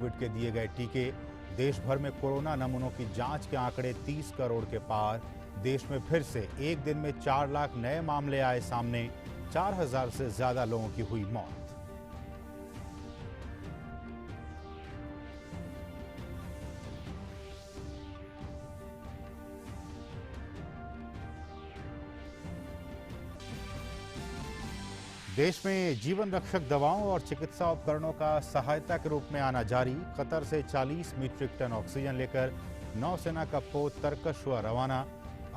Covid के दिए गए टीके। देश भर में कोरोना नमूनों की जांच के आंकड़े 30 करोड़ के पार। देश में फिर से एक दिन में 4 लाख नए मामले आए सामने। 4000 से ज्यादा लोगों की हुई मौत। देश में जीवन रक्षक दवाओं और चिकित्सा उपकरणों का सहायता के रूप में आना जारी। कतर से 40 मीट्रिक टन ऑक्सीजन लेकर नौसेना का पोत तरकश हुआ रवाना।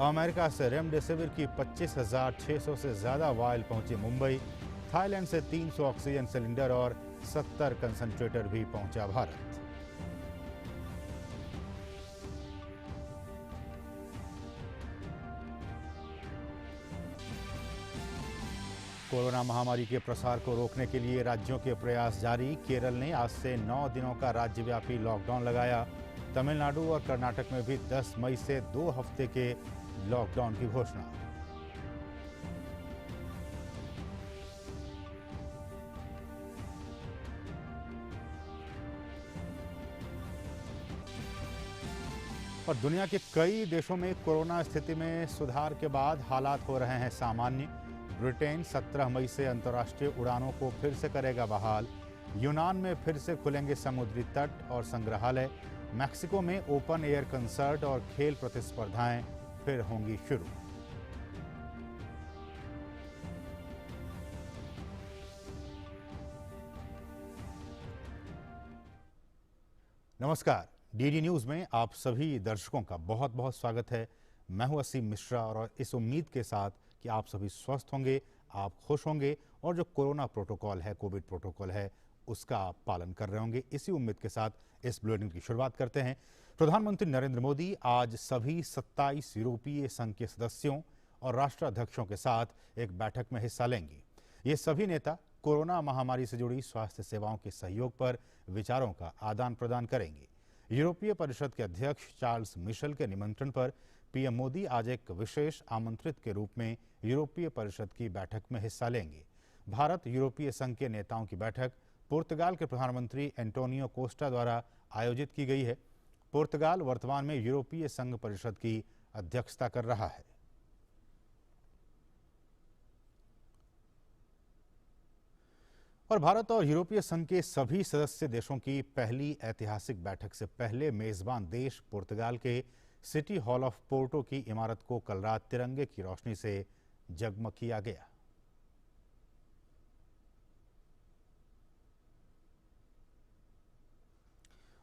अमेरिका से रेमडेसिविर की 25,600 से ज्यादा वायल पहुंची मुंबई। थाईलैंड से 300 ऑक्सीजन सिलेंडर और 70 कंसंट्रेटर भी पहुंचा भारत। कोरोना महामारी के प्रसार को रोकने के लिए राज्यों के प्रयास जारी। केरल ने आज से 9 दिनों का राज्यव्यापी लॉकडाउन लगाया। तमिलनाडु और कर्नाटक में भी 10 मई से 2 हफ्ते के लॉकडाउन की घोषणा। और दुनिया के कई देशों में कोरोना स्थिति में सुधार के बाद हालात हो रहे हैं सामान्य। ब्रिटेन 17 मई से अंतर्राष्ट्रीय उड़ानों को फिर से करेगा बहाल। यूनान में फिर से खुलेंगे समुद्री तट और संग्रहालय। मैक्सिको में ओपन एयर कंसर्ट और खेल प्रतिस्पर्धाएं फिर होंगी शुरू। नमस्कार, डीडी न्यूज में आप सभी दर्शकों का बहुत बहुत स्वागत है। मैं हूं असीम मिश्रा और इस उम्मीद के साथ कि आप सभी स्वस्थ होंगे, आप खुश होंगे और जो कोरोना प्रोटोकॉल है, कोविड प्रोटोकॉल है, उसका आप पालन कर रहे होंगे। इसी उम्मीद के साथ इस बुलेटिन की शुरुआत करते हैं। प्रधानमंत्री नरेंद्र मोदी आज सभी 27 यूरोपीय संघ के सदस्यों और राष्ट्राध्यक्षों के साथ एक बैठक में हिस्सा लेंगे। ये सभी नेता कोरोना महामारी से जुड़ी स्वास्थ्य सेवाओं के सहयोग पर विचारों का आदान प्रदान करेंगे। यूरोपीय परिषद के अध्यक्ष चार्ल्स मिशेल के निमंत्रण पर पीएम मोदी आज एक विशेष आमंत्रित के रूप में यूरोपीय परिषद की बैठक में हिस्सा लेंगे। भारत यूरोपीय संघ के नेताओं की बैठक पुर्तगाल के प्रधानमंत्री एंटोनियो कोस्टा द्वारा आयोजित की गई है। पुर्तगाल वर्तमान में यूरोपीय संघ परिषद की अध्यक्षता कर रहा है। और भारत और यूरोपीय संघ के सभी सदस्य देशों की पहली ऐतिहासिक बैठक से पहले मेजबान देश पुर्तगाल के सिटी हॉल ऑफ पोर्टो की इमारत को कल रात तिरंगे की रोशनी से जगमग किया गया।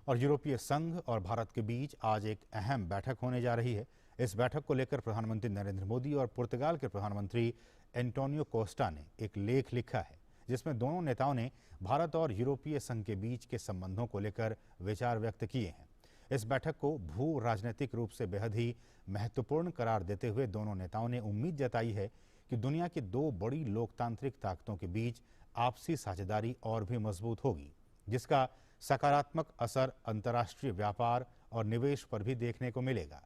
और यूरोपीय संघ और भारत के बीच आज एक अहम बैठक होने जा रही है। इस बैठक को लेकर प्रधानमंत्री नरेंद्र मोदी और पुर्तगाल के प्रधानमंत्री एंटोनियो कोस्टा ने एक लेख लिखा है, जिसमें दोनों नेताओं ने भारत और यूरोपीय संघ के बीच के संबंधों को लेकर विचार व्यक्त किए हैं। इस बैठक को भू राजनीतिक रूप से बेहद ही महत्वपूर्ण करार देते हुए दोनों नेताओं ने उम्मीद जताई है कि दुनिया की 2 बड़ी लोकतांत्रिक ताकतों के बीच आपसी साझेदारी और भी मजबूत होगी, जिसका सकारात्मक असर अंतर्राष्ट्रीय व्यापार और निवेश पर भी देखने को मिलेगा।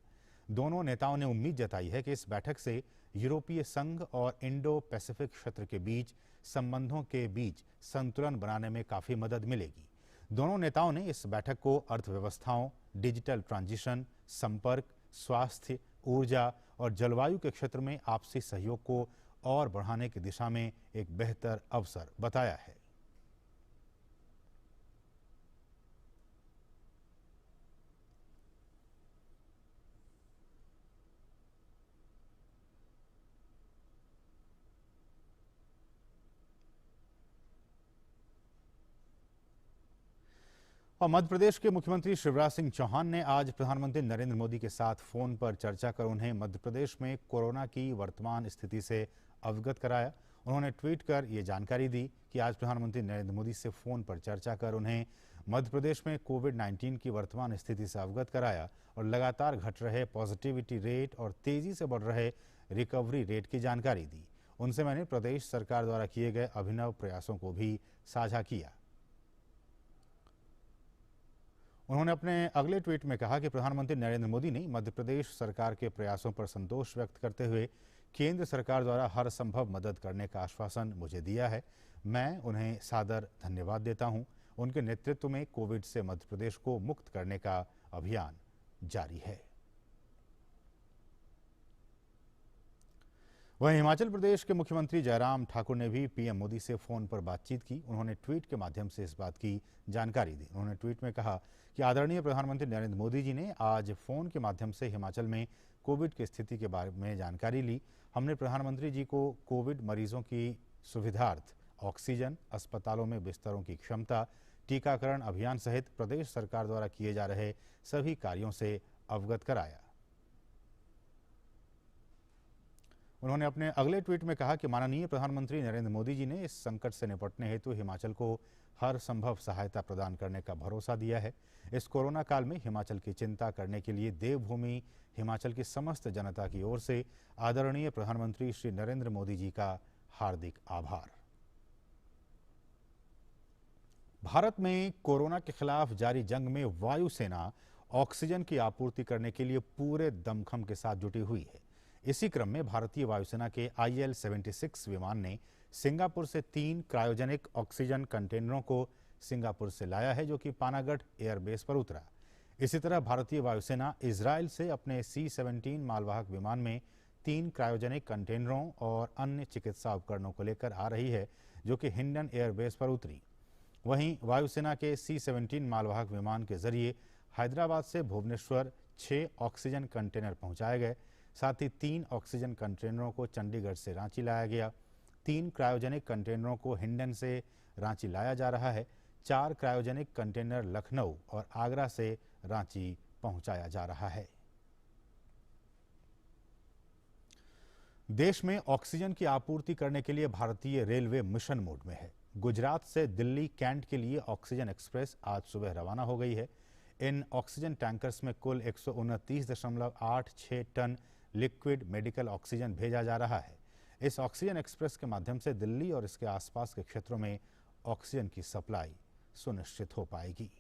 दोनों नेताओं ने उम्मीद जताई है कि इस बैठक से यूरोपीय संघ और इंडो पैसिफिक क्षेत्र के बीच संबंधों के बीच संतुलन बनाने में काफी मदद मिलेगी। दोनों नेताओं ने इस बैठक को अर्थव्यवस्थाओं, डिजिटल ट्रांजिशन, संपर्क, स्वास्थ्य, ऊर्जा और जलवायु के क्षेत्र में आपसी सहयोग को और बढ़ाने की दिशा में एक बेहतर अवसर बताया है। और मध्य प्रदेश के मुख्यमंत्री शिवराज सिंह चौहान ने आज प्रधानमंत्री नरेंद्र मोदी के साथ फोन पर चर्चा कर उन्हें मध्य प्रदेश में कोरोना की वर्तमान स्थिति से अवगत कराया। उन्होंने ट्वीट कर ये जानकारी दी कि आज प्रधानमंत्री नरेंद्र मोदी से फोन पर चर्चा कर उन्हें मध्य प्रदेश में कोविड-19 की वर्तमान स्थिति से अवगत कराया और लगातार घट रहे पॉजिटिविटी रेट और तेजी से बढ़ रहे रिकवरी रेट की जानकारी दी। उनसे मैंने प्रदेश सरकार द्वारा किए गए अभिनव प्रयासों को भी साझा किया। उन्होंने अपने अगले ट्वीट में कहा कि प्रधानमंत्री नरेंद्र मोदी ने मध्य प्रदेश सरकार के प्रयासों पर संतोष व्यक्त करते हुए केंद्र सरकार द्वारा हर संभव मदद करने का आश्वासन मुझे दिया है। मैं उन्हें सादर धन्यवाद देता हूं। उनके नेतृत्व में कोविड से मध्य प्रदेश को मुक्त करने का अभियान जारी है। वहीं हिमाचल प्रदेश के मुख्यमंत्री जयराम ठाकुर ने भी पीएम मोदी से फोन पर बातचीत की। उन्होंने ट्वीट के माध्यम से इस बात की जानकारी दी। उन्होंने ट्वीट में कहा कि आदरणीय प्रधानमंत्री नरेंद्र मोदी जी ने आज फोन के माध्यम से हिमाचल में कोविड की स्थिति के बारे में जानकारी ली। हमने प्रधानमंत्री जी को कोविड मरीजों की सुविधार्थ ऑक्सीजन, अस्पतालों में बिस्तरों की क्षमता, टीकाकरण अभियान सहित प्रदेश सरकार द्वारा किए जा रहे सभी कार्यों से अवगत कराया। उन्होंने अपने अगले ट्वीट में कहा कि माननीय प्रधानमंत्री नरेंद्र मोदी जी ने इस संकट से निपटने हेतु हिमाचल को हर संभव सहायता प्रदान करने का भरोसा दिया है। इस कोरोना काल में हिमाचल की चिंता करने के लिए देवभूमि हिमाचल की समस्त जनता की ओर से आदरणीय प्रधानमंत्री श्री नरेंद्र मोदी जी का हार्दिक आभार। भारत में कोरोना के खिलाफ जारी जंग में वायुसेना ऑक्सीजन की आपूर्ति करने के लिए पूरे दमखम के साथ जुटी हुई है। इसी क्रम में भारतीय वायुसेना के IL-76 विमान ने सिंगापुर से 3 क्रायोजेनिक ऑक्सीजन कंटेनरों को सिंगापुर से लाया है, जो कि पानागढ़ एयरबेस पर उतरा। इसी तरह भारतीय वायुसेना इजरायल से अपने C-17 मालवाहक विमान में 3 क्रायोजेनिक कंटेनरों और अन्य चिकित्सा उपकरणों को लेकर आ रही है, जो कि हिंडन एयरबेस पर उतरी। वहीं वायुसेना के C-17 मालवाहक विमान के जरिए हैदराबाद से भुवनेश्वर 6 ऑक्सीजन कंटेनर पहुंचाए गए। साथ ही 3 ऑक्सीजन कंटेनरों को चंडीगढ़ से रांची लाया गया। 3 क्रायोजेनिक कंटेनरों को हिंडन से रांची लाया जा रहा है। 4 क्रायोजेनिक कंटेनर लखनऊ और आगरा से रांची पहुंचाया जा रहा है। देश में ऑक्सीजन की आपूर्ति करने के लिए भारतीय रेलवे मिशन मोड में है। गुजरात से दिल्ली कैंट के लिए ऑक्सीजन एक्सप्रेस आज सुबह रवाना हो गई है। इन ऑक्सीजन टैंकर्स में कुल 129.86 टन लिक्विड मेडिकल ऑक्सीजन भेजा जा रहा है। इस ऑक्सीजन एक्सप्रेस के माध्यम से दिल्ली और इसके आसपास के क्षेत्रों में ऑक्सीजन की सप्लाई सुनिश्चित हो पाएगी।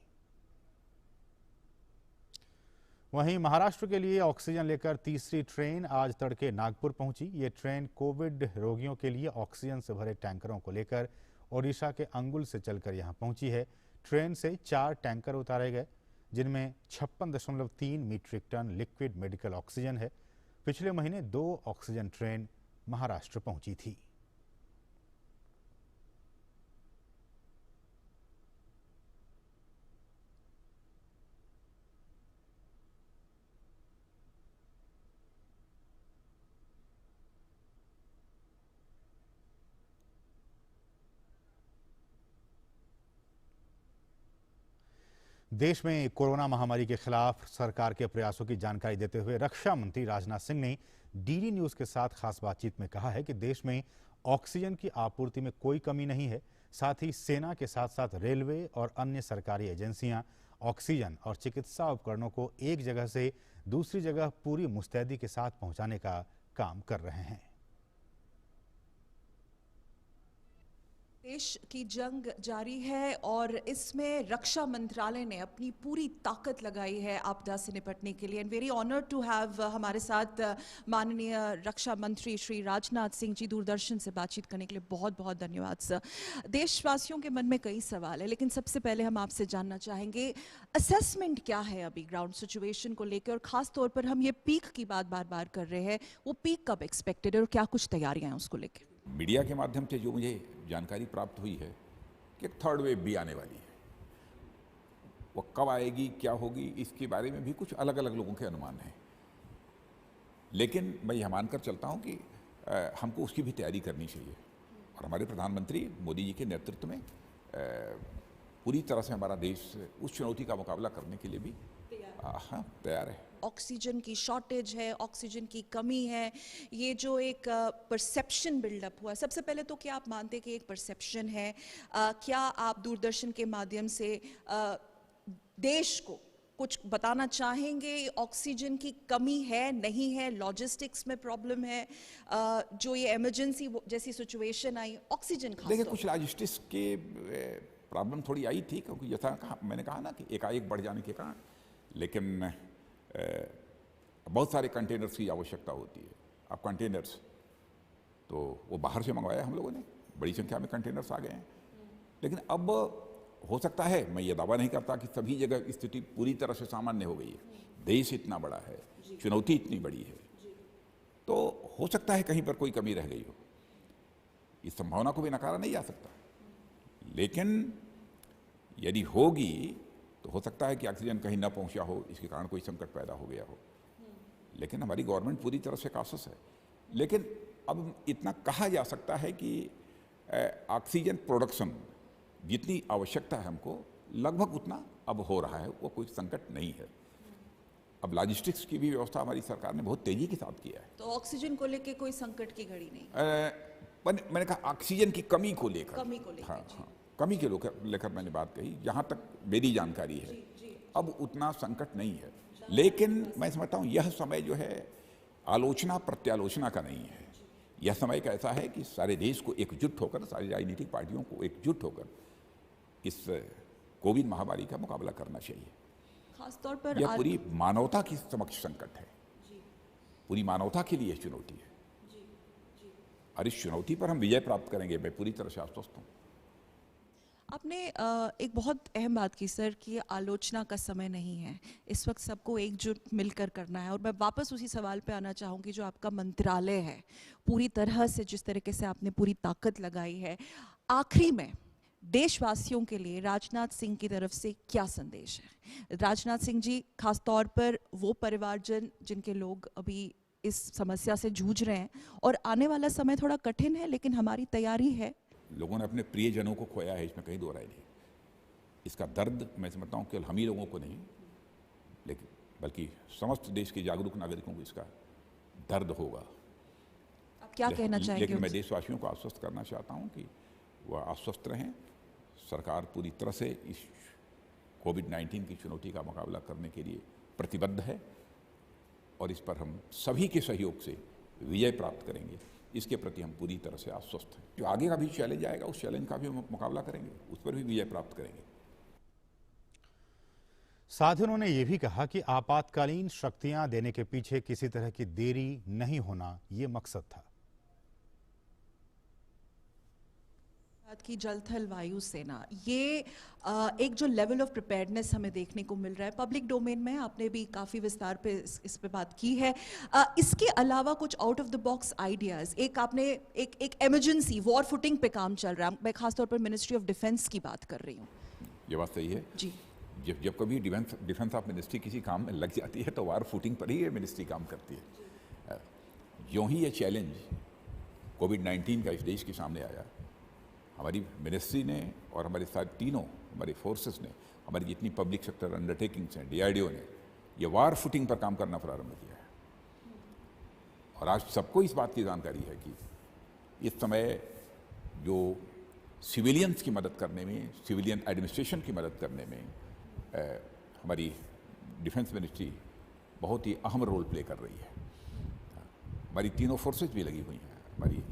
वहीं महाराष्ट्र के लिए ऑक्सीजन लेकर तीसरी ट्रेन आज तड़के नागपुर पहुंची। ये ट्रेन कोविड रोगियों के लिए ऑक्सीजन से भरे टैंकरों को लेकर ओडिशा के अंगुल से चलकर यहां पहुंची है। ट्रेन से 4 टैंकर उतारे गए, जिनमें 56.3 metric ton liquid medical oxygen है। पिछले महीने 2 ऑक्सीजन ट्रेन महाराष्ट्र पहुंची थी। देश में कोरोना महामारी के खिलाफ सरकार के प्रयासों की जानकारी देते हुए रक्षा मंत्री राजनाथ सिंह ने डीडी न्यूज के साथ खास बातचीत में कहा है कि देश में ऑक्सीजन की आपूर्ति में कोई कमी नहीं है। साथ ही सेना के साथ साथ रेलवे और अन्य सरकारी एजेंसियां ऑक्सीजन और चिकित्सा उपकरणों को एक जगह से दूसरी जगह पूरी मुस्तैदी के साथ पहुंचाने का काम कर रहे हैं। देश की जंग जारी है और इसमें रक्षा मंत्रालय ने अपनी पूरी ताकत लगाई है आपदा से निपटने के लिए। And very honoured to have हमारे साथ माननीय रक्षा मंत्री श्री राजनाथ सिंह जी। दूरदर्शन से बातचीत करने के लिए बहुत बहुत धन्यवाद सर। देशवासियों के मन में कई सवाल है, लेकिन सबसे पहले हम आपसे जानना चाहेंगे असेसमेंट क्या है अभी ग्राउंड सिचुएशन को लेकर, और खास तौर पर हम ये पीक की बात बार बार कर रहे हैं, वो पीक कब एक्सपेक्टेड है और क्या कुछ तैयारियां हैं उसको लेकर? मीडिया के माध्यम से जो मुझे जानकारी प्राप्त हुई है कि एक 3rd वेव भी आने वाली है। वो कब आएगी, क्या होगी, इसके बारे में भी कुछ अलग अलग लोगों के अनुमान हैं। लेकिन मैं यह मानकर चलता हूं कि हमको उसकी भी तैयारी करनी चाहिए और हमारे प्रधानमंत्री मोदी जी के नेतृत्व में पूरी तरह से हमारा देश उस चुनौती का मुकाबला करने के लिए भी तैयार है। ऑक्सीजन की शॉर्टेज है, ऑक्सीजन की कमी है, ये जो एक परसेप्शन बिल्डअप हुआ, सबसे पहले तो क्या आप मानते हैं कि एक परसेप्शन है? क्या आप दूरदर्शन के माध्यम से देश को कुछ बताना चाहेंगे? ऑक्सीजन की कमी है, नहीं है, लॉजिस्टिक्स में प्रॉब्लम है, जो ये इमरजेंसी जैसी सिचुएशन आई ऑक्सीजन खास देखिए कुछ लॉजिस्टिक्स के प्रॉब्लम थोड़ी आई थी, क्योंकि जैसा मैंने कहा ना कि एकाएक बढ़ जाने के कारण, लेकिन बहुत सारे कंटेनर्स की आवश्यकता होती है। अब कंटेनर्स तो वो बाहर से मंगवाया हम लोगों ने, बड़ी संख्या में कंटेनर्स आ गए हैं, लेकिन अब हो सकता है, मैं ये दावा नहीं करता कि सभी जगह स्थिति पूरी तरह से सामान्य हो गई है। देश इतना बड़ा है, चुनौती इतनी बड़ी है, तो हो सकता है कहीं पर कोई कमी रह गई हो। इस संभावना को भी नकारा नहीं जा सकता, लेकिन यदि होगी तो हो सकता है कि ऑक्सीजन कहीं न पहुंचा हो, इसके कारण कोई संकट पैदा हो गया हो। लेकिन हमारी गवर्नमेंट पूरी तरह से कासस है। लेकिन अब इतना कहा जा सकता है कि ऑक्सीजन प्रोडक्शन जितनी आवश्यकता है हमको, लगभग उतना अब हो रहा है, वो कोई संकट नहीं है। अब लॉजिस्टिक्स की भी व्यवस्था हमारी सरकार ने बहुत तेजी के साथ किया है। तो ऑक्सीजन को लेकर कोई संकट की घड़ी नहीं? मैंने कहा ऑक्सीजन की कमी को लेकर, हाँ, कमी के लेकर मैंने बात कही। जहाँ तक मेरी जानकारी है अब उतना संकट नहीं है। लेकिन मैं समझता हूँ यह समय जो है आलोचना प्रत्यालोचना का नहीं है। यह समय एक ऐसा है कि सारे देश को एकजुट होकर, सारी राजनीतिक पार्टियों को एकजुट होकर इस कोविड महामारी का मुकाबला करना चाहिए। खासतौर पर यह पूरी मानवता की समक्ष संकट है, पूरी मानवता के लिए चुनौती है, और इस चुनौती पर हम विजय प्राप्त करेंगे, मैं पूरी तरह से आश्वस्त हूँ। आपने एक बहुत अहम बात की सर कि आलोचना का समय नहीं है, इस वक्त सबको एकजुट मिलकर करना है। और मैं वापस उसी सवाल पे आना चाहूँगी जो आपका मंत्रालय है, पूरी तरह से जिस तरीके से आपने पूरी ताकत लगाई है, आखिरी में देशवासियों के लिए राजनाथ सिंह की तरफ से क्या संदेश है? राजनाथ सिंह जी, खास तौर पर वो परिवारजन जिनके लोग अभी इस समस्या से जूझ रहे हैं, और आने वाला समय थोड़ा कठिन है लेकिन हमारी तैयारी है। लोगों ने अपने प्रियजनों को खोया है, इसमें कहीं दो राय नहीं। इसका दर्द मैं समझता हूँ केवल हम ही लोगों को नहीं, लेकिन बल्कि समस्त देश के जागरूक नागरिकों को इसका दर्द होगा। आप क्या कहना चाहेंगे? लेकिन मैं देशवासियों को आश्वस्त करना चाहता हूँ कि वह आश्वस्त रहें। सरकार पूरी तरह से इस कोविड-19 की चुनौती का मुकाबला करने के लिए प्रतिबद्ध है, और इस पर हम सभी के सहयोग से विजय प्राप्त करेंगे, इसके प्रति हम पूरी तरह से आश्वस्त हैं। जो आगे का भी चैलेंज आएगा, उस चैलेंज का भी मुकाबला करेंगे, उस पर भी विजय प्राप्त करेंगे। साथ ही उन्होंने ये भी कहा कि आपातकालीन शक्तियां देने के पीछे किसी तरह की देरी नहीं होना, ये मकसद था। की जल थल वायु सेना, ये एक जो लेवल ऑफ प्रिपेयर्डनेस हमें देखने को मिल रहा है पब्लिक डोमेन में, आपने भी काफ़ी विस्तार पे इस पे बात की है। इसके अलावा कुछ out of the box ideas, एक आपने एक इमरजेंसी वॉर फुटिंग पे काम चल रहा है, मैं खासतौर पर मिनिस्ट्री ऑफ डिफेंस की बात कर रही हूँ। ये बात सही है जी। जब कभी डिफेंस ऑफ मिनिस्ट्री किसी काम में लग जाती है तो वॉर फुटिंग पर ही ये मिनिस्ट्री काम करती है। यूँ ही ये चैलेंज कोविड-19 का इस देश के सामने आया, हमारी मिनिस्ट्री ने और हमारे साथ तीनों हमारे फोर्सेस ने, हमारी जितनी पब्लिक सेक्टर अंडरटेकिंग्स हैं, DRDO ने, ये वार फुटिंग पर काम करना प्रारंभ किया है। और आज सबको इस बात की जानकारी है कि इस समय जो सिविलियंस की मदद करने में, सिविलियन एडमिनिस्ट्रेशन की मदद करने में हमारी डिफेंस मिनिस्ट्री बहुत ही अहम रोल प्ले कर रही है। हमारी तीनों फोर्सेस भी लगी हुई हैं, हमारी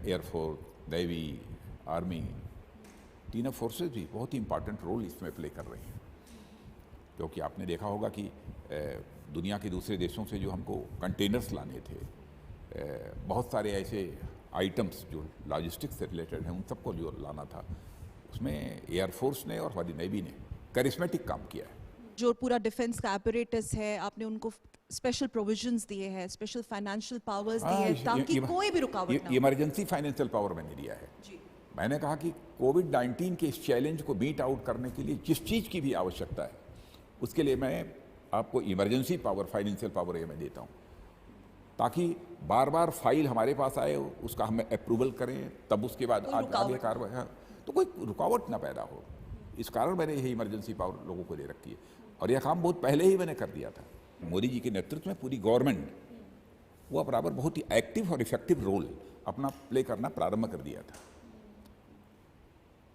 एयरफोर्स, नेवी, आर्मी, तीनों फोर्सेस भी बहुत ही इम्पॉर्टेंट रोल इसमें प्ले कर रही हैं। क्योंकि आपने देखा होगा कि दुनिया के दूसरे देशों से जो हमको कंटेनर्स लाने थे, बहुत सारे ऐसे आइटम्स जो लॉजिस्टिक्स से रिलेटेड हैं, उन सबको जो लाना था, उसमें एयरफोर्स ने और हमारी नेवी ने करिश्मेटिक काम किया है। जो पूरा डिफेंस का apparatus है, आपने उनको स्पेशल प्रोविजंस दिए हैं, स्पेशल फाइनेंशियल पावर्स दिए हैं, ताकि कोई भी रुकावट ना हो। इमरजेंसी फाइनेंशियल पावर मैंने दिया है। मैंने कहा कि कोविड-19 के इस चैलेंज को बीट आउट करने के लिए जिस चीज़ की भी आवश्यकता है, उसके लिए मैं आपको इमरजेंसी पावर, फाइनेंशियल पावर ये मैं देता हूँ, ताकि बार बार फाइल हमारे पास आए, उसका हम अप्रूवल करें, तब उसके बाद आगे कार्रवाई, तो कोई रुकावट ना पैदा हो। इस कारण मैंने यही इमरजेंसी पावर लोगों को दे रखी है, और यह काम बहुत पहले ही मैंने कर दिया था। मोदी जी के नेतृत्व में पूरी गवर्नमेंट वो बराबर बहुत ही एक्टिव और इफेक्टिव रोल अपना प्ले करना प्रारंभ कर दिया था।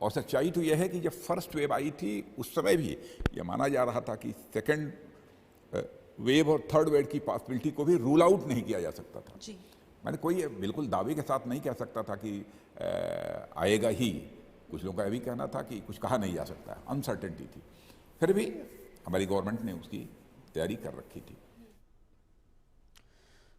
और सच्चाई तो यह है कि जब फर्स्ट वेव आई थी, उस समय भी यह माना जा रहा था कि सेकेंड वेव और थर्ड वेव की पॉसिबिलिटी को भी रूल आउट नहीं किया जा सकता था। जी। मैंने कोई बिल्कुल दावे के साथ नहीं कह सकता था कि आएगा ही। कुछ लोगों का यह भी कहना था कि कुछ कहा नहीं जा सकता, अनसर्टेनिटी थी। फिर भी हमारी गवर्नमेंट ने उसकी तैयारी कर रखी थी।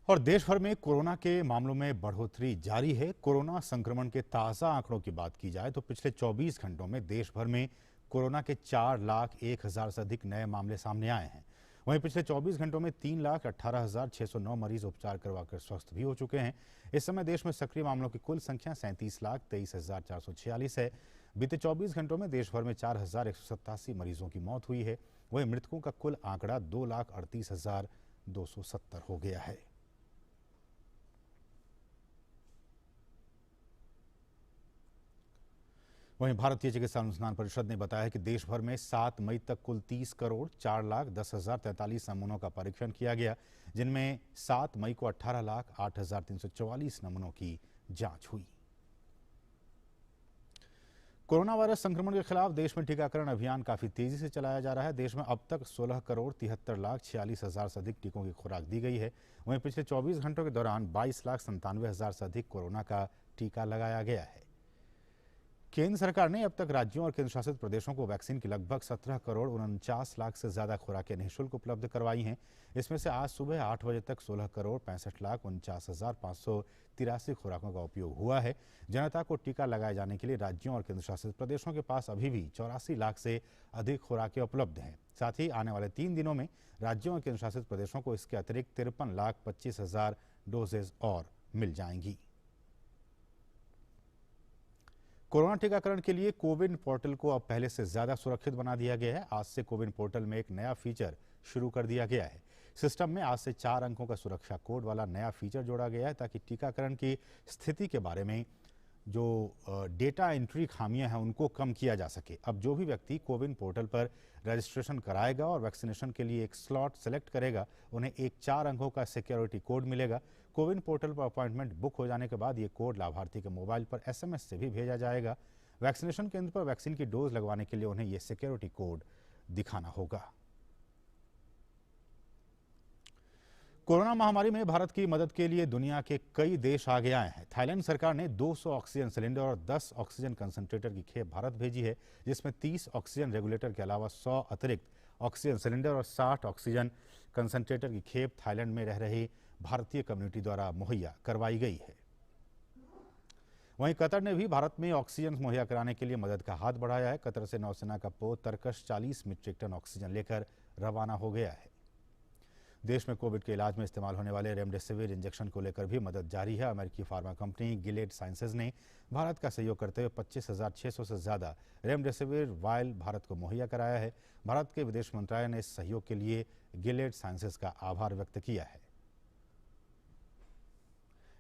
और देश भर में कोरोना के मामलों में बढ़ोतरी जारी है। कोरोना संक्रमण के ताज़ा आंकड़ों की बात की जाए तो पिछले 24 घंटों में देश भर में कोरोना के 4,01,000 से अधिक नए मामले सामने आए हैं। वहीं पिछले 24 घंटों में 3,18,609 मरीज उपचार करवाकर स्वस्थ भी हो चुके हैं। इस समय देश में सक्रिय मामलों की कुल संख्या 37,23,446 है। बीते 24 घंटों में देश भर में 4,187 मरीजों की मौत हुई है। वहीं मृतकों का कुल आंकड़ा 2,38,270 हो गया है। वहीं भारतीय चिकित्सा अनुसंधान परिषद ने बताया है कि देश भर में 7 मई तक कुल 30,04,10,043 नमूनों का परीक्षण किया गया, जिनमें 7 मई को 18,08,344 नमूनों की जांच हुई। कोरोना वायरस संक्रमण के खिलाफ देश में टीकाकरण अभियान काफी तेजी से चलाया जा रहा है। देश में अब तक 16,73,46,000 से अधिक टीकों की खुराक दी गई है। वहीं पिछले 24 घंटों के दौरान 22,97,000 से अधिक कोरोना का टीका लगाया गया है। केंद्र सरकार ने अब तक राज्यों और केंद्र शासित प्रदेशों को वैक्सीन की लगभग 17,49,00,000 से ज्यादा खुराकें निःशुल्क उपलब्ध करवाई हैं। इसमें से आज सुबह 8 बजे तक 16,65,49,583 खुराकों का उपयोग हुआ है। जनता को टीका लगाए जाने के लिए राज्यों और केंद्र शासित प्रदेशों के पास अभी भी 84 लाख से अधिक खुराकें उपलब्ध हैं। साथ ही आने वाले 3 दिनों में राज्यों और केंद्र शासित प्रदेशों को इसके अतिरिक्त 53,25,000 डोजेज और मिल जाएंगी। कोरोना टीकाकरण के लिए कोविन पोर्टल को अब पहले से ज्यादा सुरक्षित बना दिया गया है। आज से कोविन पोर्टल में एक नया फीचर शुरू कर दिया गया है। सिस्टम में आज से 4 अंकों का सुरक्षा कोड वाला नया फीचर जोड़ा गया है, ताकि टीकाकरण की स्थिति के बारे में जो डेटा एंट्री खामियां हैं उनको कम किया जा सके। अब जो भी व्यक्ति कोविन पोर्टल पर रजिस्ट्रेशन कराएगा और वैक्सीनेशन के लिए एक स्लॉट सेलेक्ट करेगा, उन्हें एक 4 अंकों का सिक्योरिटी कोड मिलेगा। कोविन पोर्टल पर अपॉइंटमेंट बुक हो जाने के बाद ये कोड लाभार्थी के मोबाइल पर SMS से भी भेजा जाएगा। वैक्सीनेशन केंद्र पर वैक्सीन की डोज लगवाने के लिए उन्हें ये सिक्योरिटी कोड दिखाना होगा। कोरोना महामारी में भारत की मदद के लिए दुनिया के कई देश आगे आए हैं। थाईलैंड सरकार ने 200 ऑक्सीजन सिलेंडर और 10 ऑक्सीजन कंसंट्रेटर की खेप भारत भेजी है, जिसमें 30 ऑक्सीजन रेगुलेटर के अलावा 100 अतिरिक्त ऑक्सीजन सिलेंडर और 60 ऑक्सीजन कंसंट्रेटर की खेप थाईलैंड में रह रही भारतीय कम्युनिटी द्वारा मुहैया करवाई गई है। वहीं कतर ने भी भारत में ऑक्सीजन मुहैया कराने के लिए मदद का हाथ बढ़ाया है। कतर से नौसेना का पोत तरकश 40 मीट्रिक टन ऑक्सीजन लेकर रवाना हो गया है। देश में कोविड के इलाज में इस्तेमाल होने वाले रेमडेसिविर इंजेक्शन को लेकर भी मदद जारी है। अमेरिकी फार्मा कंपनी गिलेड साइंसेज ने भारत का सहयोग करते हुए 25,600 से ज्यादा रेमडेसिविर वायल भारत को मुहैया कराया है। भारत के विदेश मंत्रालय ने इस सहयोग के लिए गिलेड साइंसेज का आभार व्यक्त किया है।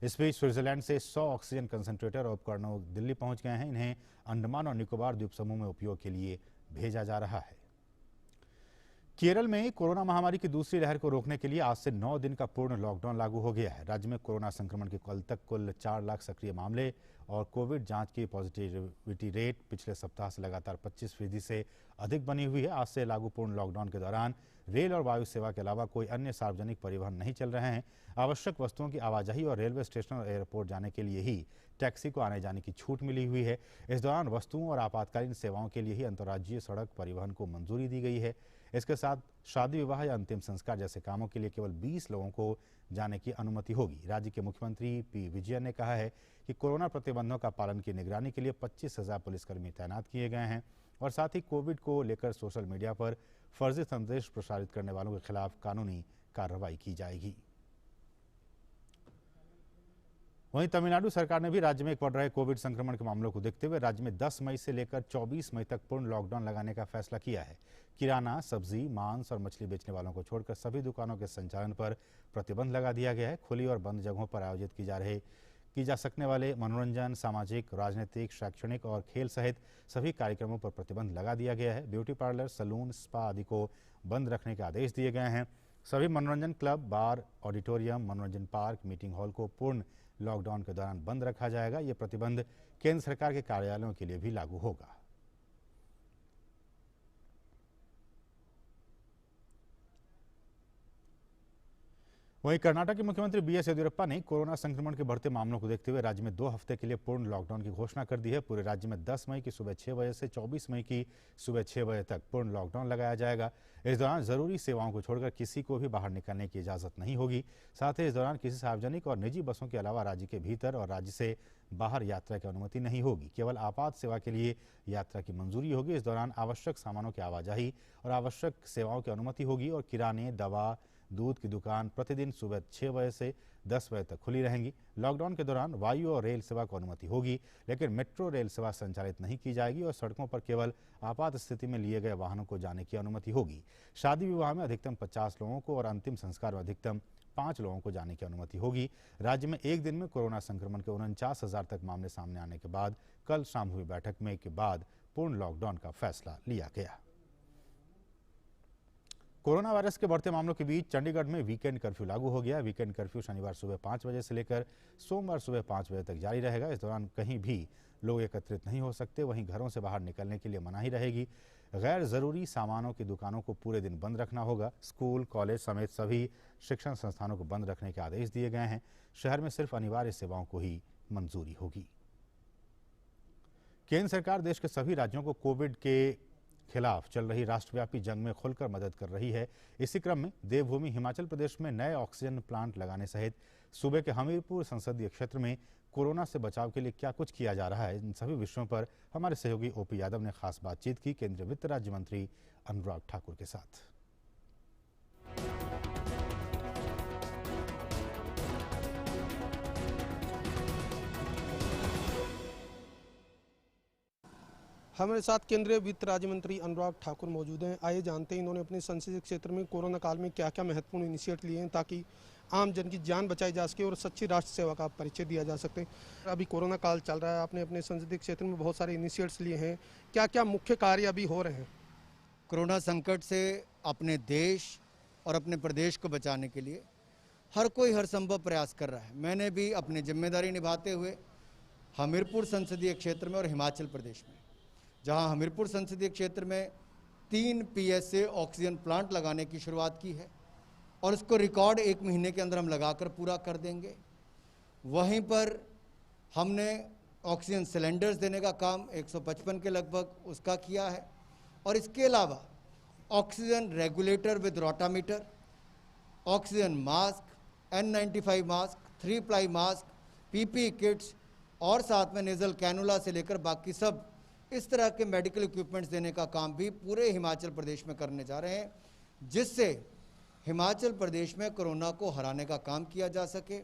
इस बीच स्विट्जरलैंड से 100 ऑक्सीजन कंसंट्रेटर और उपकरणों दिल्ली पहुंच गए हैं। इन्हें अंडमान और निकोबार द्वीप समूह में उपयोग के लिए भेजा जा रहा है। केरल में कोरोना महामारी की दूसरी लहर को रोकने के लिए आज से 9 दिन का पूर्ण लॉकडाउन लागू हो गया है। राज्य में कोरोना संक्रमण के कल तक कुल 4 लाख सक्रिय मामले और कोविड जांच की पॉजिटिविटी रेट पिछले सप्ताह से लगातार 25% से अधिक बनी हुई है। आज से लागू पूर्ण लॉकडाउन के दौरान रेल और वायु सेवा के अलावा कोई अन्य सार्वजनिक परिवहन नहीं चल रहे हैं। आवश्यक वस्तुओं की आवाजाही और रेलवे स्टेशन और एयरपोर्ट जाने के लिए ही टैक्सी को आने जाने की छूट मिली हुई है। इस दौरान वस्तुओं और आपातकालीन सेवाओं के लिए ही अंतर्राज्यीय सड़क परिवहन को मंजूरी दी गई है। इसके साथ शादी विवाह या अंतिम संस्कार जैसे कामों के लिए केवल 20 लोगों को जाने की अनुमति होगी। राज्य के मुख्यमंत्री पी विजयन ने कहा है कि कोरोना प्रतिबंधों का पालन की निगरानी के लिए 25,000 पुलिसकर्मी तैनात किए गए हैं और साथ ही कोविड को लेकर सोशल मीडिया पर फर्जी संदेश प्रसारित करने वालों के खिलाफ कानूनी कार्रवाई की जाएगी। वहीं तमिलनाडु सरकार ने भी राज्य में बढ़ रहे कोविड संक्रमण के मामलों को देखते हुए राज्य में 10 मई से लेकर 24 मई तक पूर्ण लॉकडाउन लगाने का फैसला किया है। किराना, सब्जी, मांस और मछली बेचने वालों को छोड़कर सभी दुकानों के संचालन पर प्रतिबंध लगा दिया गया है। खुली और बंद जगहों पर आयोजित की जा सकने वाले मनोरंजन, सामाजिक, राजनीतिक, शैक्षणिक और खेल सहित सभी कार्यक्रमों पर प्रतिबंध लगा दिया गया है। ब्यूटी पार्लर, सैलून, स्पा आदि को बंद रखने के आदेश दिए गए हैं। सभी मनोरंजन क्लब, बार, ऑडिटोरियम, मनोरंजन पार्क, मीटिंग हॉल को पूर्ण लॉकडाउन के दौरान बंद रखा जाएगा। ये प्रतिबंध केंद्र सरकार के कार्यालयों के लिए भी लागू होगा। वहीं कर्नाटक के मुख्यमंत्री बीएस येदियुरप्पा ने कोरोना संक्रमण के बढ़ते मामलों को देखते हुए राज्य में 2 हफ्ते के लिए पूर्ण लॉकडाउन की घोषणा कर दी है। पूरे राज्य में 10 मई की सुबह 6 बजे से 24 मई की सुबह 6 बजे तक पूर्ण लॉकडाउन लगाया जाएगा। इस दौरान जरूरी सेवाओं को छोड़कर किसी को भी बाहर निकलने की इजाजत नहीं होगी। साथ ही इस दौरान किसी सार्वजनिक और निजी बसों के अलावा राज्य के भीतर और राज्य से बाहर यात्रा की अनुमति नहीं होगी। केवल आपात सेवा के लिए यात्रा की मंजूरी होगी। इस दौरान आवश्यक सामानों की आवाजाही और आवश्यक सेवाओं की अनुमति होगी और किराने, दवा, दूध की दुकान प्रतिदिन सुबह 6 बजे से 10 बजे तक खुली रहेंगी। लॉकडाउन के दौरान वायु और रेल सेवा को अनुमति होगी, लेकिन मेट्रो रेल सेवा संचालित नहीं की जाएगी और सड़कों पर केवल आपात स्थिति में लिए गए वाहनों को जाने की अनुमति होगी। शादी विवाह में अधिकतम 50 लोगों को और अंतिम संस्कार में अधिकतम 5 लोगों को जाने की अनुमति होगी। राज्य में एक दिन में कोरोना संक्रमण के 49,000 तक मामले सामने आने के बाद कल शाम हुई बैठक में के बाद पूर्ण लॉकडाउन का फैसला लिया गया। कोरोना वायरस के बढ़ते मामलों के बीच चंडीगढ़ में वीकेंड कर्फ्यू लागू हो गया। वीकेंड कर्फ्यू शनिवार सुबह 5 बजे से लेकर सोमवार सुबह 5 बजे तक जारी रहेगा। इस दौरान कहीं भी लोग एकत्रित नहीं हो सकते। वहीं घरों से बाहर निकलने के लिए मनाही रहेगी। गैर जरूरी सामानों की दुकानों को पूरे दिन बंद रखना होगा। स्कूल, कॉलेज समेत सभी शिक्षण संस्थानों को बंद रखने के आदेश दिए गए हैं। शहर में सिर्फ अनिवार्य सेवाओं को ही मंजूरी होगी। केंद्र सरकार देश के सभी राज्यों को कोविड के खिलाफ चल रही राष्ट्रव्यापी जंग में खुलकर मदद कर रही है। इसी क्रम में देवभूमि हिमाचल प्रदेश में नए ऑक्सीजन प्लांट लगाने सहित सूबे के हमीरपुर संसदीय क्षेत्र में कोरोना से बचाव के लिए क्या कुछ किया जा रहा है, इन सभी विषयों पर हमारे सहयोगी ओपी यादव ने खास बातचीत की केंद्रीय वित्त राज्य मंत्री अनुराग ठाकुर के साथ। हमारे साथ केंद्रीय वित्त राज्य मंत्री अनुराग ठाकुर मौजूद हैं। आइए जानते हैं इन्होंने अपने संसदीय क्षेत्र में कोरोना काल में क्या क्या महत्वपूर्ण इनिशिएटिव लिए हैं ताकि आम जन की जान बचाई जा सके और सच्ची राष्ट्र सेवा का परिचय दिया जा सके। अभी कोरोना काल चल रहा है, आपने अपने संसदीय क्षेत्र में बहुत सारे इनिशिएटिव्स लिए हैं, क्या क्या मुख्य कार्य अभी हो रहे हैं? कोरोना संकट से अपने देश और अपने प्रदेश को बचाने के लिए हर कोई हर संभव प्रयास कर रहा है। मैंने भी अपनी जिम्मेदारी निभाते हुए हमीरपुर संसदीय क्षेत्र में और हिमाचल प्रदेश में, जहां हमीरपुर संसदीय क्षेत्र में 3 PSA ऑक्सीजन प्लांट लगाने की शुरुआत की है और इसको रिकॉर्ड 1 महीने के अंदर हम लगाकर पूरा कर देंगे। वहीं पर हमने ऑक्सीजन सिलेंडर्स देने का काम 155 के लगभग उसका किया है और इसके अलावा oxygen regulator with rotameter, oxygen mask, N95 mask, 3 ply mask, PPE kits और साथ में नेजल कैनुला से लेकर बाकी सब इस तरह के मेडिकल इक्विपमेंट्स देने का काम भी पूरे हिमाचल प्रदेश में करने जा रहे हैं, जिससे हिमाचल प्रदेश में कोरोना को हराने का काम किया जा सके।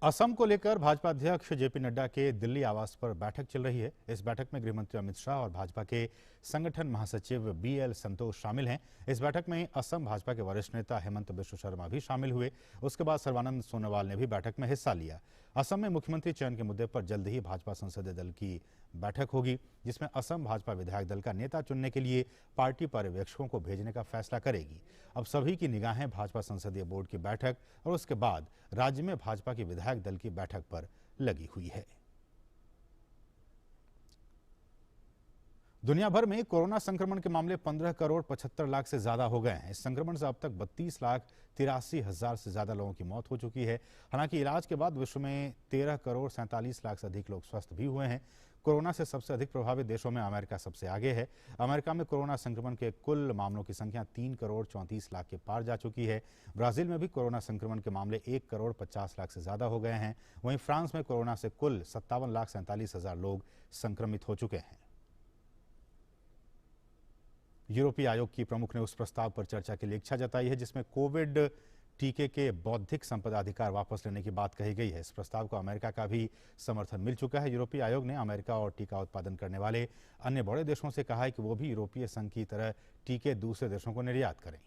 असम को लेकर भाजपा अध्यक्ष जेपी नड्डा के दिल्ली आवास पर बैठक चल रही है। इस बैठक में गृहमंत्री अमित शाह और भाजपा के संगठन महासचिव BL संतोष शामिल हैं। इस बैठक में असम भाजपा के वरिष्ठ नेता हेमंत बिश्व शर्मा भी शामिल हुए। उसके बाद सर्बानंद सोनोवाल ने भी बैठक में हिस्सा लिया। असम में मुख्यमंत्री चयन के मुद्दे पर जल्द ही भाजपा संसदीय दल की बैठक होगी, जिसमें असम भाजपा विधायक दल का नेता चुनने के लिए पार्टी पर्यवेक्षकों को भेजने का फैसला करेगी। अब सभी की निगाहें भाजपा संसदीय बोर्ड की बैठक और उसके बाद राज्य में भाजपा की विधायक दल की बैठक पर लगी हुई है। दुनिया भर में कोरोना संक्रमण के मामले 15 करोड़ 75 लाख से ज्यादा हो गए हैं। इस संक्रमण से अब तक 32,83,000 से ज्यादा लोगों की मौत हो चुकी है। हालांकि इलाज के बाद विश्व में 13 करोड़ 47 लाख से अधिक लोग स्वस्थ भी हुए हैं। कोरोना से सबसे अधिक प्रभावित देशों में अमेरिका सबसे आगे है। अमेरिका में कोरोना संक्रमण के कुल मामलों की संख्या 3 करोड़ 34 लाख के पार जा चुकी है। ब्राजील में भी कोरोना संक्रमण के मामले 1 करोड़ 50 लाख से ज्यादा हो गए हैं। वहीं फ्रांस में कोरोना से कुल 57,47,000 लोग संक्रमित हो चुके हैं। यूरोपीय आयोग की प्रमुख ने उस प्रस्ताव पर चर्चा के लिए इच्छा जताई है जिसमें कोविड टीके के बौद्धिक संपदा अधिकार वापस लेने की बात कही गई है। इस प्रस्ताव को अमेरिका का भी समर्थन मिल चुका है। यूरोपीय आयोग ने अमेरिका और टीका उत्पादन करने वाले अन्य बड़े देशों से कहा है कि वो भी यूरोपीय संघ की तरह टीके दूसरे देशों को निर्यात करें।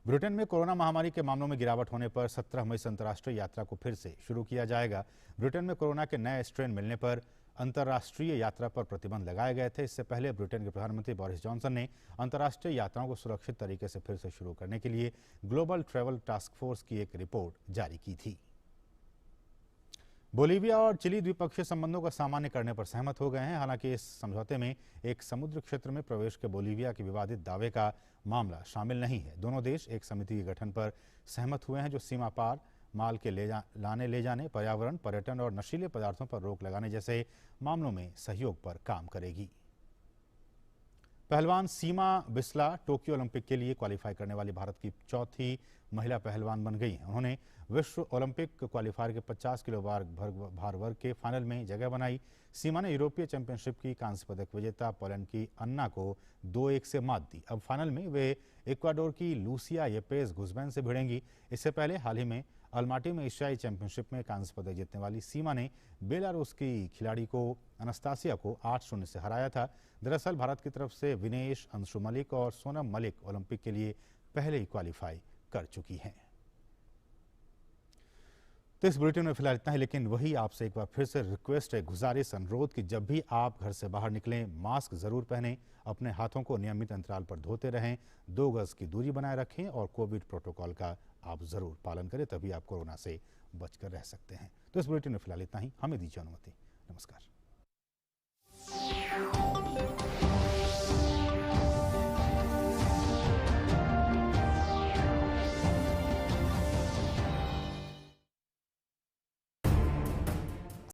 ब्रिटेन में कोरोना महामारी के मामलों में गिरावट होने पर 17 मई से अंतर्राष्ट्रीय यात्रा को फिर से शुरू किया जाएगा। ब्रिटेन में कोरोना के नए स्ट्रेन मिलने पर अंतर्राष्ट्रीय यात्रा पर प्रतिबंध लगाए गए थे। इससे पहले ब्रिटेन के प्रधानमंत्री बोरिस जॉनसन ने अंतर्राष्ट्रीय यात्राओं को सुरक्षित तरीके से फिर से शुरू करने के लिए ग्लोबल ट्रैवल टास्क फोर्स की एक रिपोर्ट जारी की थी। बोलीविया और चिली द्विपक्षीय संबंधों का सामान्य करने पर सहमत हो गए हैं। हालांकि इस समझौते में एक समुद्र क्षेत्र में प्रवेश के बोलीविया के विवादित दावे का मामला शामिल नहीं है। दोनों देश एक समिति के गठन पर सहमत हुए हैं जो सीमा पार माल के लाने ले जाने, पर्यावरण, पर्यटन और नशीले पदार्थों पर रोक लगाने जैसे मामलों में सहयोग पर काम करेगी। पहलवान सीमा बिस्ला टोक्यो ओलंपिक के लिए क्वालिफाई करने वाली भारत की चौथी महिला पहलवान बन गई हैं। उन्होंने विश्व ओलंपिक क्वालिफायर के 50 किलो भार वर्ग के फाइनल में जगह बनाई। सीमा ने यूरोपीय चैंपियनशिप की कांस्य पदक विजेता पोलैंड की अन्ना को 2-1 से मात दी। अब फाइनल में वे इक्वाडोर की लूसिया येपेज गुज़मैन से भिड़ेंगी। इससे पहले हाल ही में अल्माटी में एशियाई चैंपियनशिप में कांस्य पदक जीतने वाली सीमा ने बेलारूस की खिलाड़ी को अनस्तासिया को 8-0 से हराया था। दरअसल भारत की तरफ से विनेश, अंशु मलिक और सोनम मलिक ओलंपिक के लिए पहले ही क्वालिफाई कर चुकी हैं। तो इस बुलेटिन में फिलहाल इतना ही, लेकिन वही आपसे एक बार फिर से रिक्वेस्ट है, गुजारिश, अनुरोध कि जब भी आप घर से बाहर निकलें मास्क जरूर पहनें, अपने हाथों को नियमित अंतराल पर धोते रहें, 2 गज की दूरी बनाए रखें और कोविड प्रोटोकॉल का आप जरूर पालन करें, तभी आप कोरोना से बचकर रह सकते हैं। तो इस बुलेटिन में फिलहाल इतना ही, हमें दीजिए अनुमति।